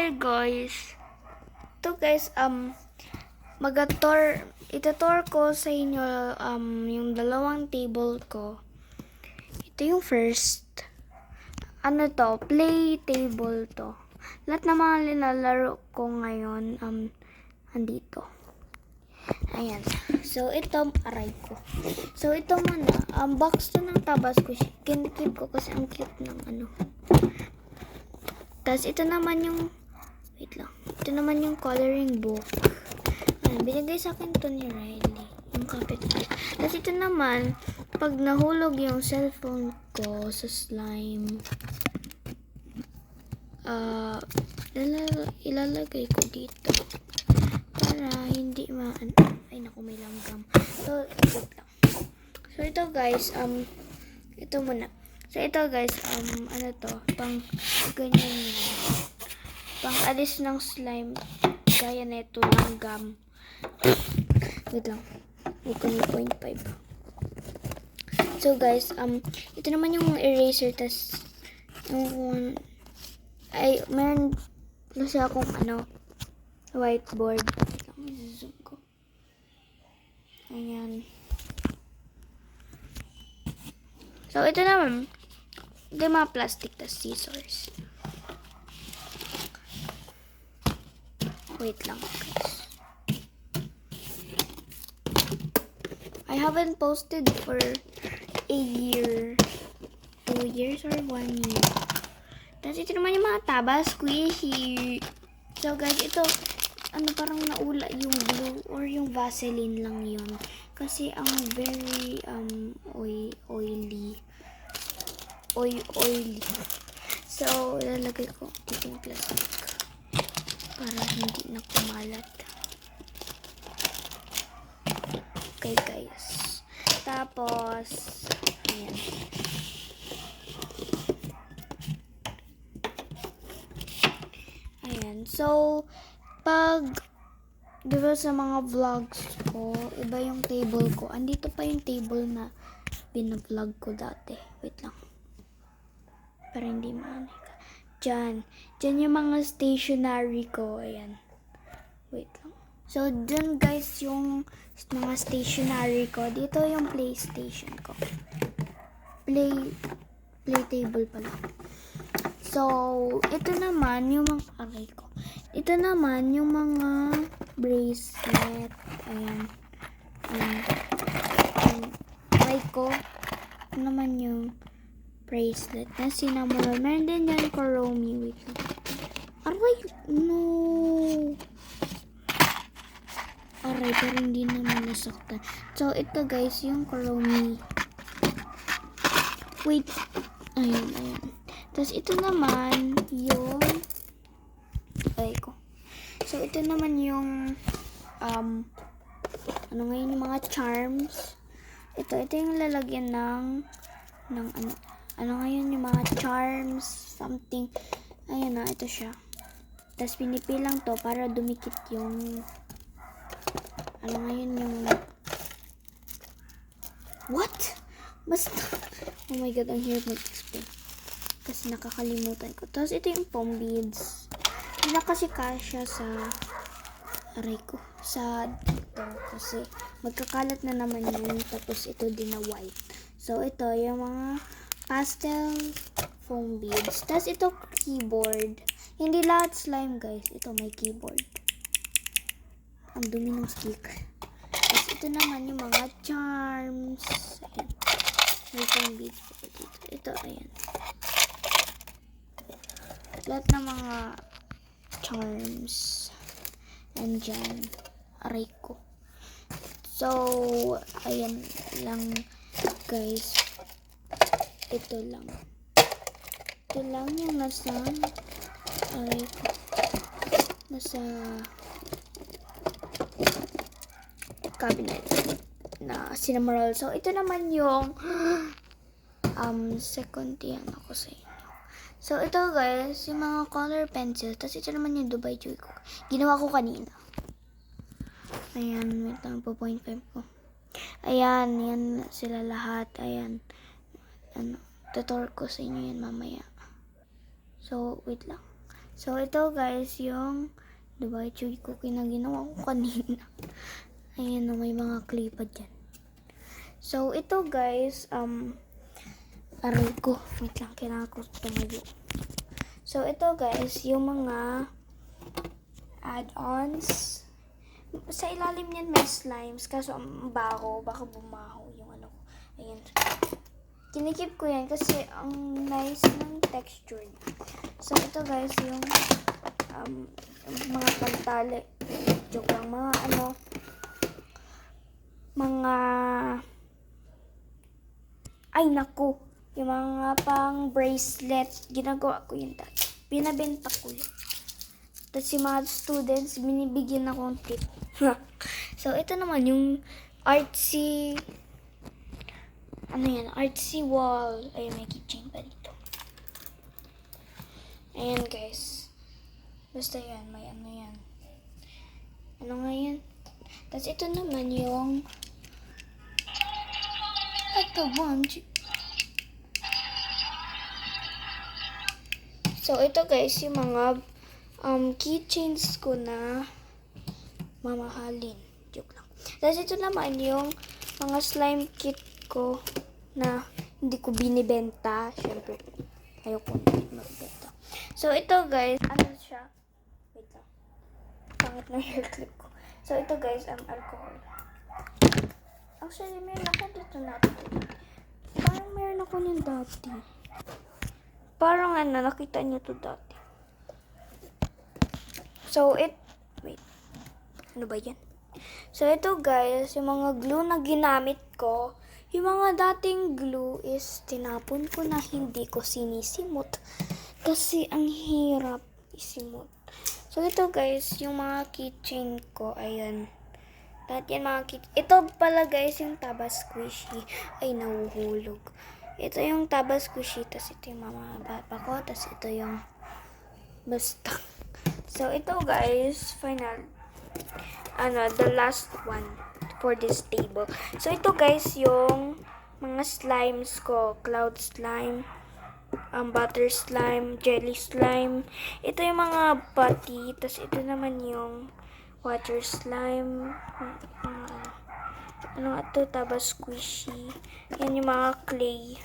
Hi guys. Ito guys, itutur ko sa inyo yung dalawang table ko. Ito yung first. Ano to? Play table to. Lahat ng mga nilalaro ko ngayon andito. Ayan. So ito aray ko. So ito muna, box to ng Tabasco. Kinikeep ko kasi ang cute ng ano. Tapos ito naman yung wait lang. Ito naman yung coloring book. Binigay sa akin to ni Riley. Yung kapit ko. Tapos ito naman, pag nahulog yung cellphone ko sa slime, ilalagay ko dito. Para hindi ay naku, may langgam. So, ito lang. So, ito guys, ito muna. So, ito guys, ano to, pang ganyan yan. Pang alis ng slime, gaya na ito ng gum. Wait lang, wait ko na 0.5. So guys, ito naman yung eraser, tas yung, ay, meron kasi akong whiteboard. Wait lang, zoom ko. Ayan. So, ito naman, ito yung mga plastic, tas scissors. Wait lang, guys. I haven't posted for a year, 2 years, or 1 year. Tapos ito naman yung mga taba, squishy. So guys, ito, parang naula yung glue or yung Vaseline lang yun. Kasi ang very oily. So, lalagay ko dito yung plastic para hindi na kumalat. Okay guys. Tapos, ayan. Ayan. So, pag diba sa mga vlogs ko, iba yung table ko. Andito pa yung table na binavlog ko dati. Wait lang. Para hindi maanay ka. Diyan yung mga stationery ko. Ayan. Wait lang. So, dun guys yung mga stationery ko. Dito yung PlayStation ko. Play table pala. So, ito naman yung mga aray ko. Ito naman yung mga bracelet. Ayan. Aray ko. Ito naman yung bracelet na cinnamon. Meron din yan Kuromi. Wait lang. Aray, no. Aray, pero hindi naman nasaktan. So, ito guys, yung Kuromi. Wait. Ayan. Tapos, ito naman yung aray ko. So, ito naman yung ngayon yung mga charms. Ito yung lalagyan ng ngayon yung mga charms, something. Ayan na, ito siya. Tapos, pinipilang to para dumikit yung ngayon yung what? Basta, oh my god, ang hirap mag-explain. Kasi nakakalimutan ko. Tapos, ito yung foam beads. Hindi na kasi kasya sa aray ko. Sa dito. Kasi, magkakalat na naman yun. Tapos, ito din na white. So, ito yung mga pastel foam beads. Tapos, ito keyboard. Hindi lahat slime, guys. Ito, may keyboard. Ang dumi ng sticker. Tapos, ito naman yung mga charms. Ayan. May foam beads pa dito. Ito, ayan. Lahat ng mga charms. Andyan. Aray ko. So, ayan lang, guys. Ito lang. Ito lang yung nasa aray ko. Nasa cabinet na cinnamon. So, ito naman yung second yan ako sa inyo. So, ito guys, yung mga color pencil. Tapos, ito naman yung Dubai Joy ko. Ginawa ko kanina. Ayan, wait lang po, 0.5 ko. Ayan, yan sila lahat. Ayan. Tutor ko sa inyo yan mamaya. So, wait lang. So, ito guys, yung Dubai Chewy Cookie na ginawa ko kanina. Ayan, may mga clay pa dyan. So, ito guys, aray ko. Wait lang, kailangan ko tumayo. So, ito guys, yung mga add-ons. Sa ilalim niyan may slimes, kaso ang baho, baka bumaho yung ano ko. Ayan. Kinikip ko yan kasi ang nice ng texture. So, ito guys, yung mga pantali. Joke lang, mga ay naku, yung mga pang bracelet, ginagawa ko yun dati. Binabenta ko yun. Tapos yung mga students, binibigyan akong tip. So, ito naman yung artsy, artsy wall. Ay, may keychain pa dito. Ayan guys. Basta yan, may ano yan. Ano nga yan? Tapos ito naman yung So, ito guys, yung mga keychains ko na mamahalin. Joke lang. Tapos ito naman yung mga slime kit ko na hindi ko binibenta. Siyempre, ayoko magbenta. So, ito guys, ano siya? Wait lang. Pangit na hair clip ko. So, ito guys, alcohol. Actually, meron ako dito natin. Parang meron ako niyan dati. Parang nakita niyo to dati. So, wait. Ano ba yan? So, ito guys, yung mga glue na ginamit ko, yung mga dating glue is tinapon ko na hindi ko sinisimot. Kasi ang hirap isimot. So, ito guys, yung mga keychain ko, ayan. Lahat yan mga keychain. Ito pala guys, yung Taba Squishy. Ay, nahuhulog. Ito yung Taba Squishy, tas ito yung mama papa ko, tas ito yung basta. So, ito guys, final, the last one for this table. So, ito guys, yung mga slimes ko. Cloud slime, butter slime, jelly slime. Ito yung mga putty, tas ito naman yung water slime. Taba Squishy. Yan yung mga clay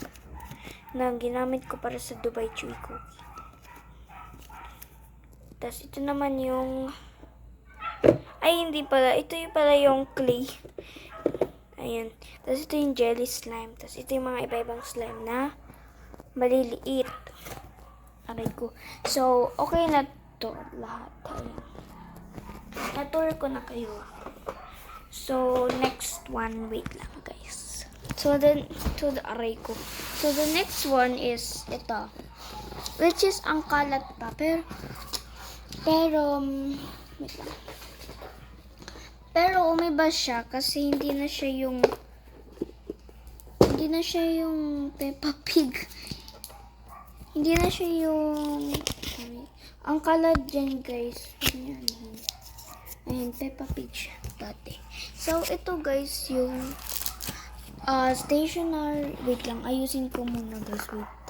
na ginamit ko para sa Dubai Chewy Cookie. Tapos ito naman yung hindi pala. Ito yung pala yung clay. Ayan. Tapos ito yung jelly slime. Tapos ito yung mga iba-ibang slime na maliliit. Aray ko. So, okay na to lahat. Ayan. Na-tour ko na kayo. So, next one. Wait lang, guys. So, the aray ko. So, the next one is ito. Which is ang kalat pa. Pero, wait lang. Pero, umiba siya kasi hindi na siya yung Peppa Pig. Hindi na siya yung ang kalat dyan, guys. Ayan, Peppa Pig siya dati. So, ito guys, yung stationery. Wait lang, ayusin ko muna guys. Wait.